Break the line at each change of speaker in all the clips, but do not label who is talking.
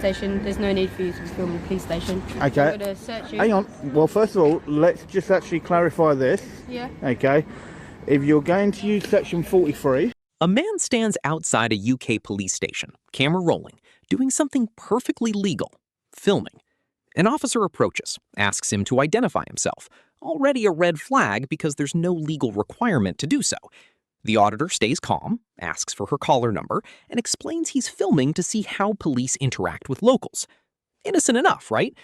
Station. There's no need for you to be filming the police station.
Okay.
So I'm going to search you.
Hang on. Well, first of all, let's just actually clarify this.
Yeah.
Okay. If you're going to use section 43...
A man stands outside a UK police station, camera rolling, doing something perfectly legal, filming. An officer approaches, asks him to identify himself. Already a red flag because there's no legal requirement to do so. The auditor stays calm, asks for her caller number, and explains he's filming to see how police interact with locals. Innocent enough, right?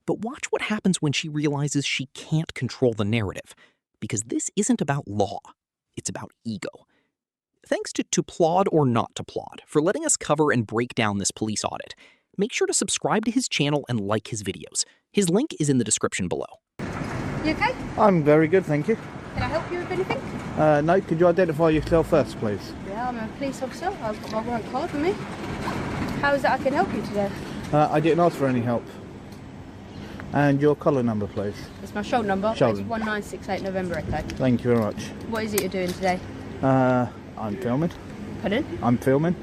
But watch what happens when she realizes she can't control the narrative. Because this isn't about law, it's about ego. Thanks to Plod or Not to Plod for letting us cover and break down this police audit. Make sure to subscribe to his channel and like his videos. His link is in the description below.
You okay?
I'm very good, thank you.
Can I help you with anything?
No, could you identify yourself first, please?
Yeah, I'm a police officer. I've got my warrant card with me. How is it I can help you today?
I didn't ask for any help. And your collar number, please.
It's my shoulder number.
Shoulder.
It's 1968 November Echo.
Thank you very much.
What is it you're doing today?
I'm filming.
Pardon?
I'm filming.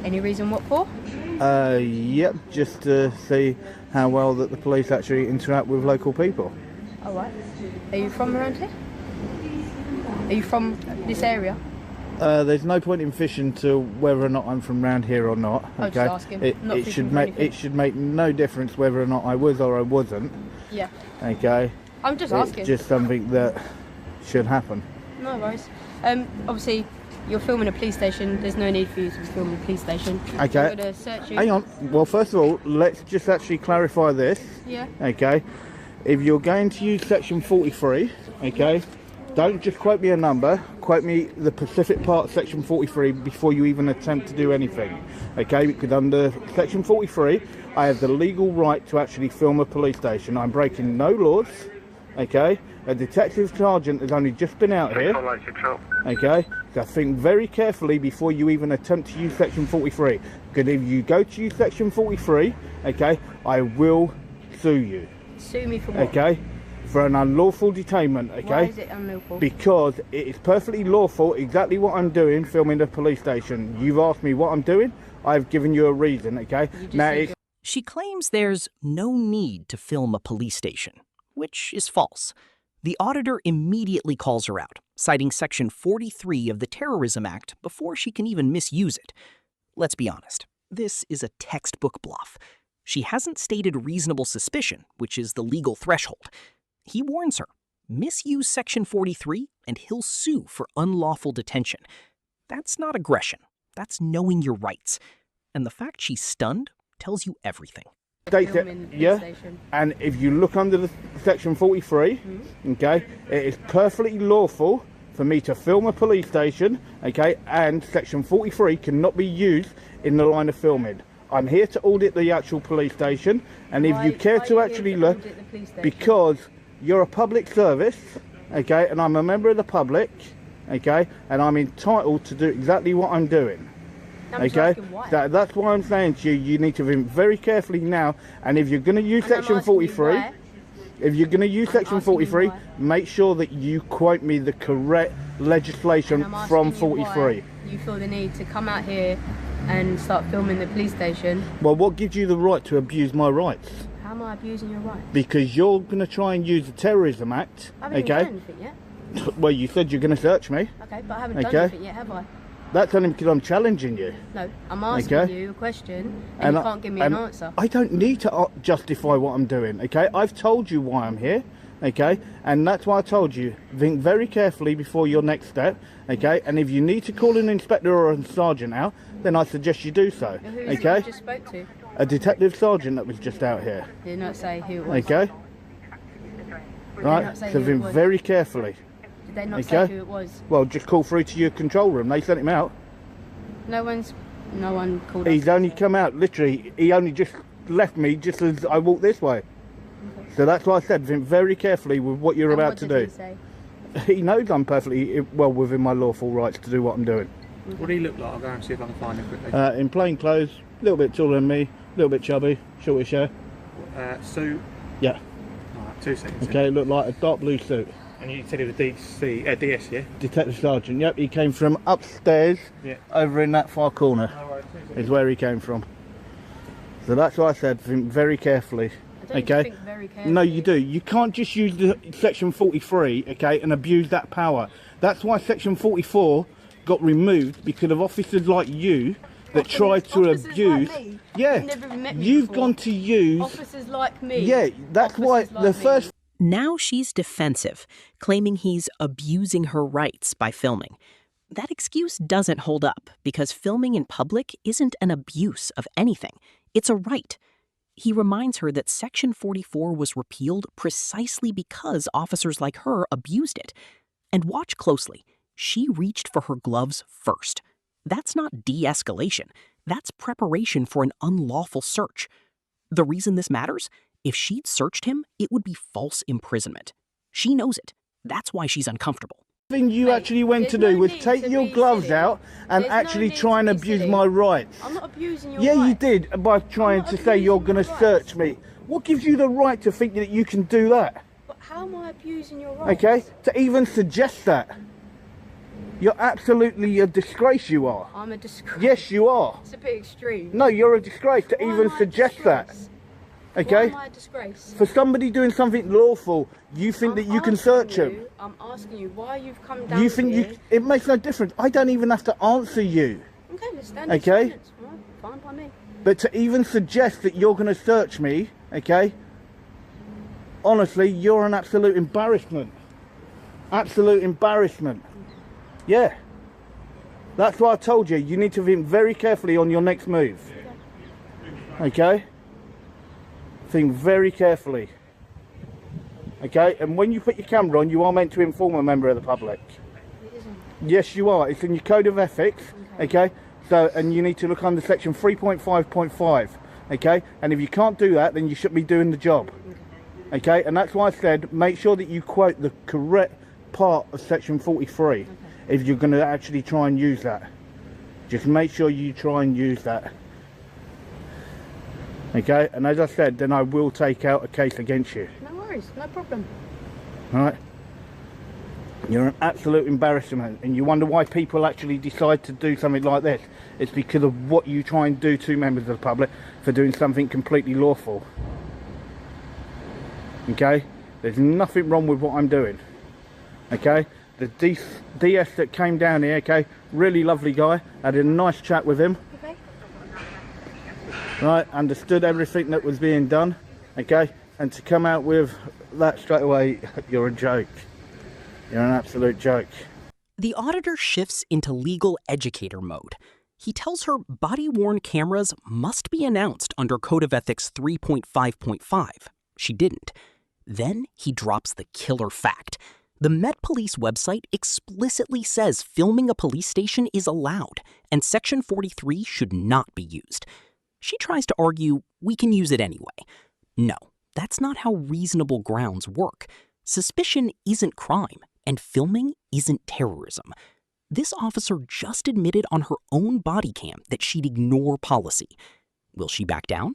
Any reason what for?
Yep, just to see how well that the police actually interact with local people.
All right. Are you from around here? Are you from this area?
There's no point in fishing to whether or not I'm from round here or not.
I was
Okay,
just asking, not
it
fishing
should
for
make
anything.
it should make no difference whether or not I was or I wasn't.
Yeah.
Okay.
I'm just
It's
asking.
just something that should happen.
No worries. Obviously, you're filming a police station. There's no need for you to be filming a police station.
Okay.
So I'm going to search you.
Hang on. Well, first of all, let's just actually clarify this.
Yeah.
Okay. If you're going to use section 43, okay, don't just quote me a number. Quote me the specific part of section 43 before you even attempt to do anything. Okay, because under section 43, I have the legal right to actually film a police station. I'm breaking no laws. Okay, a detective sergeant has only just been out here. Okay, so think very carefully before you even attempt to use section 43. Because if you go to use section 43, okay, I will sue you.
Sue me for what?
Okay, for an unlawful detainment. Okay.
Why is it unlawful?
Because it is perfectly lawful, exactly what I'm doing, filming the police station. You've asked me what I'm doing, I've given you a reason, okay? Now it's...
She claims there's no need to film a police station, which is false. The auditor immediately calls her out, citing Section 43 of the Terrorism Act before she can even misuse it. Let's be honest, this is a textbook bluff. She hasn't stated reasonable suspicion, which is the legal threshold. He warns her, misuse Section 43 and he'll sue for unlawful detention. That's not aggression. That's knowing your rights. And the fact she's stunned tells you everything.
Yeah, and if you look under the section 43, okay, it is perfectly lawful for me to film a police station, okay, and section 43 cannot be used in the line of filming. I'm here to audit the actual police station, and if you care to actually look, because you're a public service, okay, and I'm a member of the public, okay, and I'm entitled to do exactly what I'm doing. Okay, that's why I'm saying to you, you need to think very carefully now. And if you're going to use section 43, if you're going to use section 43, make sure that you quote me the correct legislation from 43.
You feel the need to come out here and start filming the police station.
Well, what gives you the right to abuse my rights?
How am I abusing your rights?
Because you're going to try and use the Terrorism Act.
I haven't even done anything yet.
Well, you said you're going to search me.
Okay, but I haven't done anything yet, have I?
That's only because I'm challenging you.
No, I'm asking you a question and you can't give me an answer.
I don't need to justify what I'm doing, okay? I've told you why I'm here, okay? And that's why I told you, think very carefully before your next step, okay? And if you need to call an inspector or a sergeant out, then I suggest you do so,
Who is
okay?
it you just spoke to?
A detective sergeant that was just out here.
Did not say who it was.
Okay? Right, so think very carefully.
Did they not say who it was?
Well, just call through to your control room. They sent him out.
No one called.
He's only come out, literally, he only just left me just as I walked this way. Okay. So that's why I said, think very carefully with what you're about to do.
He say?
He knows I'm perfectly well within my lawful rights to do what I'm doing.
What do he look like? I'll go and see if I can find him quickly.
In plain clothes, a little bit taller than me, a little bit chubby, shortish hair.
Suit?
Yeah.
Alright, 2 seconds.
Okay, looked like a dark blue suit.
And you said he was DS, yeah?
Detective Sergeant, yep, he came from upstairs, over in that far corner, is where he came from. So that's why I said think very carefully.
I don't
Okay.
think very carefully.
No, you do. You can't just use the section 43, okay, and abuse that power. That's why section 44 got removed, because of officers like you that tried to
Officers
abuse.
like me?
Yeah,
You've never met me
you've
before.
gone to use.
Officers like me.
Yeah, that's why
Officers like
the
me.
first.
Now she's defensive, claiming he's abusing her rights by filming. That excuse doesn't hold up, because filming in public isn't an abuse of anything. It's a right. He reminds her that Section 44 was repealed precisely because officers like her abused it. And watch closely. She reached for her gloves first. That's not de-escalation. That's preparation for an unlawful search. The reason this matters? If she'd searched him, it would be false imprisonment. She knows it. That's why she's uncomfortable.
thing you
Mate,
actually went to
there's
do
no
was
need
take
to
your
be
gloves
silly.
out and
There's no
actually
need
try
to
and
be
abuse
silly.
my rights.
I'm not abusing your
Yeah, you
rights.
did by trying
not
to say you're
abusing
going to
your
search
rights.
me. What gives you the right to think that you can do that?
But how am I abusing your rights?
Okay? To even suggest that. You're absolutely a disgrace, you are.
I'm a disgrace.
Yes, you are.
It's a bit extreme.
No, you're a disgrace to
Why
even
am I a
suggest that.
disgrace?
Okay?
Why am I a disgrace?
For somebody doing something lawful, you think that you can search him.
I'm asking you why you've come down
You think
here.
you... It makes no difference. I don't even have to answer you.
Okay, let's stand
Okay.
in silence. Right, fine by me.
But to even suggest that you're going to search me, okay? Honestly, you're an absolute embarrassment. Absolute embarrassment. Yeah. That's why I told you, you need to think very carefully on your next move. Okay? Think very carefully. Okay? And when you put your camera on, you are meant to inform a member of the public.
It isn't.
Yes, you are. It's in your code of ethics. Okay? So, and you need to look under section 3.5.5. Okay? And if you can't do that, then you shouldn't be doing the job. Okay? And that's why I said, make sure that you quote the correct part of section 43. If you're going to actually try and use that. Just make sure you try and use that. Okay? And as I said, then I will take out a case against you.
No worries, no problem.
Alright? You're an absolute embarrassment, and you wonder why people actually decide to do something like this. It's because of what you try and do to members of the public for doing something completely lawful. Okay? There's nothing wrong with what I'm doing. Okay? The DS that came down here, okay, really lovely guy. Had a nice chat with him.
Okay.
Right, understood everything that was being done. Okay? And to come out with that straight away, you're a joke. You're an absolute joke.
The auditor shifts into legal educator mode. He tells her body-worn cameras must be announced under Code of Ethics 3.5.5. She didn't. Then he drops the killer fact. The Met Police website explicitly says filming a police station is allowed, and Section 43 should not be used. She tries to argue we can use it anyway. No, that's not how reasonable grounds work. Suspicion isn't crime, and filming isn't terrorism. This officer just admitted on her own body cam that she'd ignore policy. Will she back down?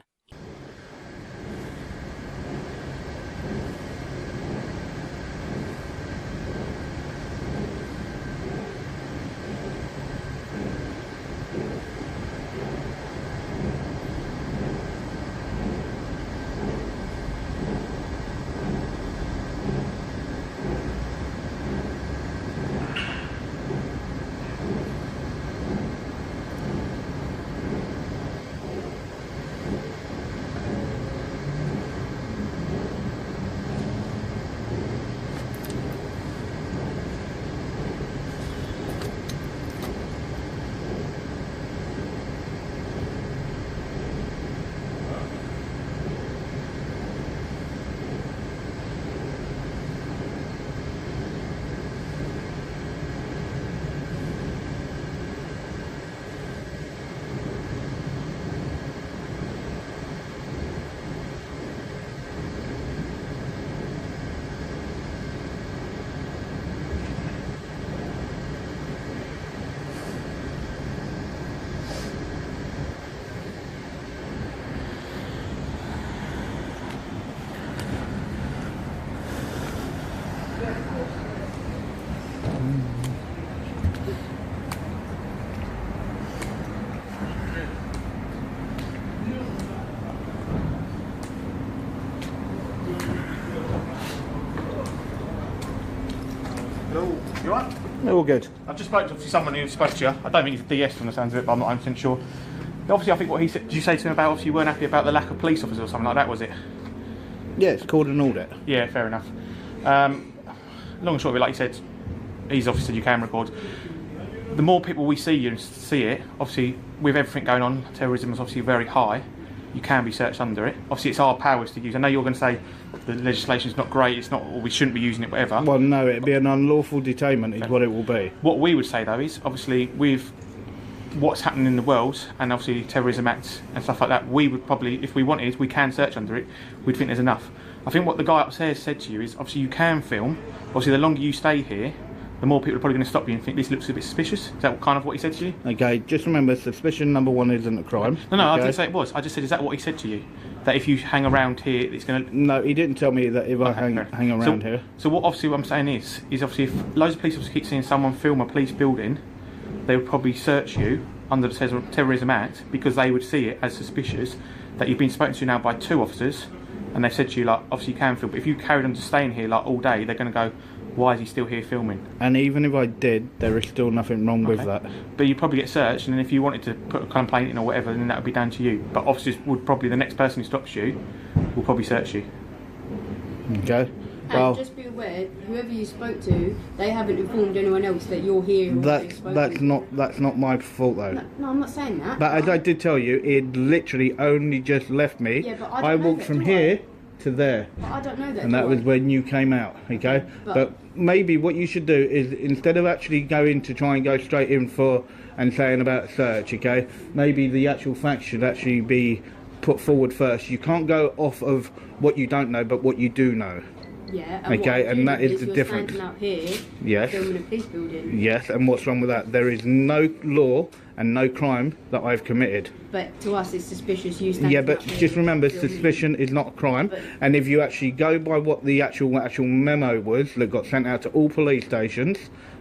You alright?
All good.
I've just spoke to someone who spoke to you. I don't think he's a DS from the sounds of it, but I'm not 100% sure. Obviously, I think what he said, did you say to him about obviously you weren't happy about the lack of police officers or something like that, was it?
Yeah, it's called an audit.
Yeah, fair enough. Long and short of it, like you said, he's obviously said you can record. The more people we see you and see it, obviously with everything going on, terrorism is obviously very high, you can be searched under it. Obviously it's our powers to use. I know you're going to say the legislation's not great, it's not, or we shouldn't be using it, whatever.
Well, no, it'd be an unlawful detainment is what it will be.
What we would say though is, obviously with what's happening in the world, and obviously terrorism acts and stuff like that, we would probably, if we wanted, we can search under it, we'd think there's enough. I think what the guy upstairs said to you is, obviously you can film, obviously the longer you stay here, the more people are probably going to stop you and think this looks a bit suspicious. Is that kind of what he said to you?
Okay, just remember, suspicion number one isn't a crime.
No, okay?
Okay?
I didn't say it was. I just said, is that what he said to you? That if you hang around here, it's going to...
No, he didn't tell me that if I hang around
so,
here.
So what obviously what I'm saying is obviously if loads of police officers keep seeing someone film a police building, they would probably search you under the Terrorism Act because they would see it as suspicious that you've been spoken to now by 2 officers and they've said to you, like, obviously you can film, but if you carried on to staying here like all day, they're going to go, why is he still here filming?
And even if I did, there is still nothing wrong with that.
But you'd probably get searched, and then if you wanted to put a complaint in or whatever, then that would be down to you. But officers would probably, the next person who stops you will probably search you.
Okay.
And
Well,
just be aware, whoever you spoke to, they haven't informed anyone else that you're here. Or
that's not my fault though.
No, I'm not saying that.
But as I did tell you, it literally only just left me.
Yeah, but I don't know
walked
that,
from
do
here to there.
But I don't know that.
And that was when you came out, okay? But maybe what you should do is, instead of actually going to try and go straight in for and saying about search, okay? Maybe the actual facts should actually be put forward first. You can't go off of what you don't know, but what you do know.
Yeah.
Okay, and that is the
you're
difference.
Standing up here,
Yes.
filming a police building.
Yes, and what's wrong with that? There is no law and no crime that I've committed.
But to us, it's suspicious. You standing
Yeah, but
up here
just remember,
filming.
suspicion is not a crime.
But-
And if you actually go by what the actual memo was that got sent out to all police stations,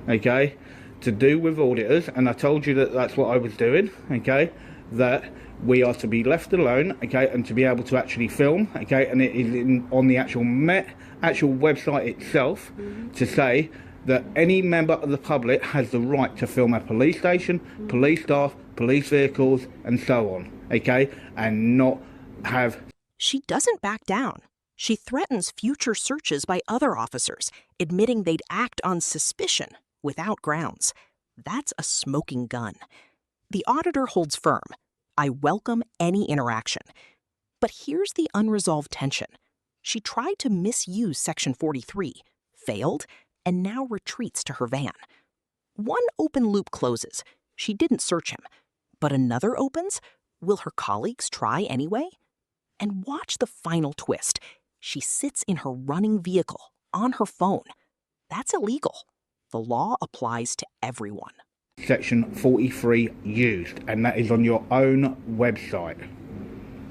okay, to do with auditors, and I told you that that's what I was doing, okay, that we are to be left alone, okay, and to be able to actually film, okay, and it is on the actual actual website itself to say that any member of the public has the right to film a police station, police staff, police vehicles, and so on, okay, and not have...
She doesn't back down. She threatens future searches by other officers, admitting they'd act on suspicion without grounds. That's a smoking gun. The auditor holds firm. I welcome any interaction. But here's the unresolved tension. She tried to misuse Section 43, failed, and now retreats to her van. One open loop closes. She didn't search him. But another opens? Will her colleagues try anyway? And watch the final twist. She sits in her running vehicle, on her phone. That's illegal. The law applies to everyone.
Section 43 used, and that is on your own website.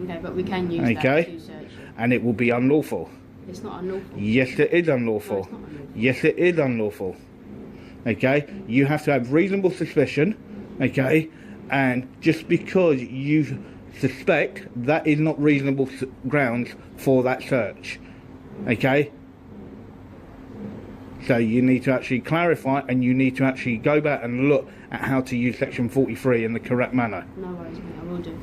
Okay, but we can use
Okay.
that to search.
And it will be unlawful.
It's not unlawful.
Yes, it is unlawful.
No, it's not unlawful.
Yes, it is unlawful. Okay? You have to have reasonable suspicion, okay? And just because you suspect, that is not reasonable grounds for that search. Okay? So you need to actually clarify, and you need to actually go back and look at how to use Section 43 in the correct manner.
No worries, mate. I will do.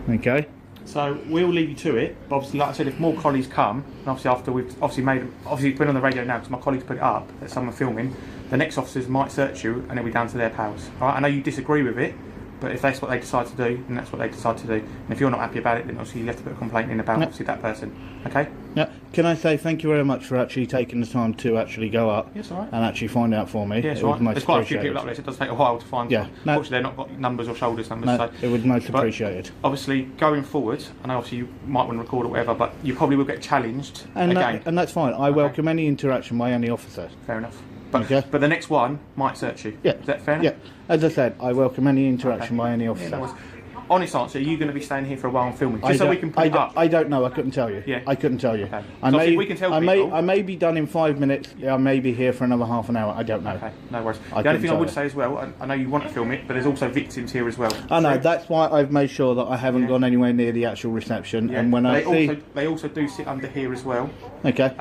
Okay?
So we'll leave you to it. But obviously, like I said, if more colleagues come, and obviously after we've obviously it's been on the radio now because my colleagues put it up that someone filming, the next officers might search you and it'll be down to their powers. All right? I know you disagree with it, but if that's what they decide to do, then that's what they decide to do. And if you're not happy about it, then obviously you have to put a complaint in about obviously that person. Okay?
Yeah. Can I say thank you very much for actually taking the time to actually go up
Yes, all right.
and actually find out for me.
Yeah, it's
It
all
was
right.
most
There's quite a few people
appreciated.
up there, so it does take a while to find.
Yeah, no.
Unfortunately, they've not got numbers or shoulders numbers.
No,
so.
it was most
But
appreciated.
Obviously, going forward, and obviously you might want to record or whatever, but you probably will get challenged
And,
again.
and that's fine. I welcome any interaction by any officer.
Fair enough. But,
Okay.
but the next one might search you.
Yeah.
Is that fair enough?
Yeah. As I said, I welcome any interaction by any
Yeah,
officer.
no worries. Honest answer, are you going to be staying here for a while and filming? Just so we can put it up.
I don't know. I couldn't tell you.
Yeah.
I couldn't tell you.
Okay.
I
So
may.
obviously we can tell
I may.
people-
I may be done in 5 minutes. I may be here for another half an hour. I don't know.
Okay, no worries.
I
The only
couldn't
thing I
tell
would
you.
say as well, I know you want to film it, but there's also victims here as well.
I know.
So-
That's why I've made sure that I haven't
Yeah.
gone anywhere near the actual reception.
Yeah,
And when
but
I see,
they also do sit under here as well.
okay,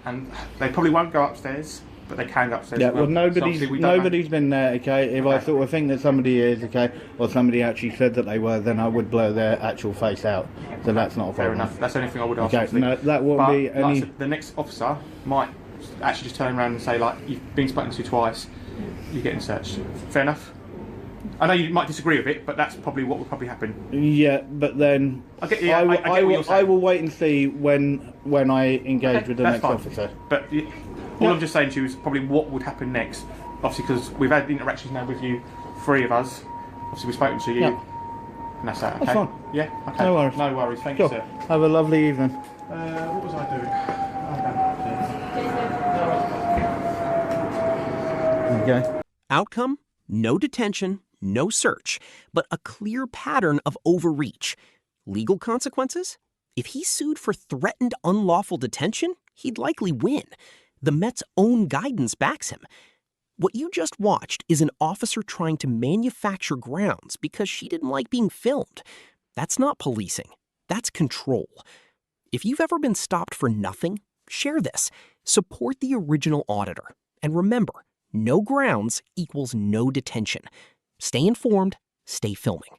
And they probably won't go upstairs, but they can go upstairs.
Yeah,
as
well,
So obviously we don't know.
nobody's been there, okay? If I
Okay.
sort of think that somebody is, okay, or somebody actually said that they were, then I would blur their actual face out. So that's not a
Fair
problem.
enough. That's the only thing I would ask.
Okay,
obviously.
no, that wouldn't
But,
be
like I
any...
said, the next officer might actually just turn around and say, like, you've been spoken to twice, you're getting searched. Fair enough? I know you might disagree with it, but that's probably what will probably happen.
Yeah, but then
I get what you're
I
saying.
will wait and see when I engage with the
That's
next
fine.
officer.
But all I'm just saying to you is probably what would happen next. Obviously, because we've had interactions now with you, 3 of us. Obviously, we've spoken to you.
Yeah.
And that's that, okay?
That's fine.
Yeah? Okay.
No worries.
No worries. Thank
Sure.
you, sir.
Have a lovely evening.
What was I doing?
Okay.
Outcome? No detention, no search, but a clear pattern of overreach. Legal consequences? If he sued for threatened unlawful detention, he'd likely win. The Met's own guidance backs him. What you just watched is an officer trying to manufacture grounds because she didn't like being filmed. That's not policing. That's control. If you've ever been stopped for nothing, share this. Support the original auditor. And remember, no grounds equals no detention. Stay informed, stay filming.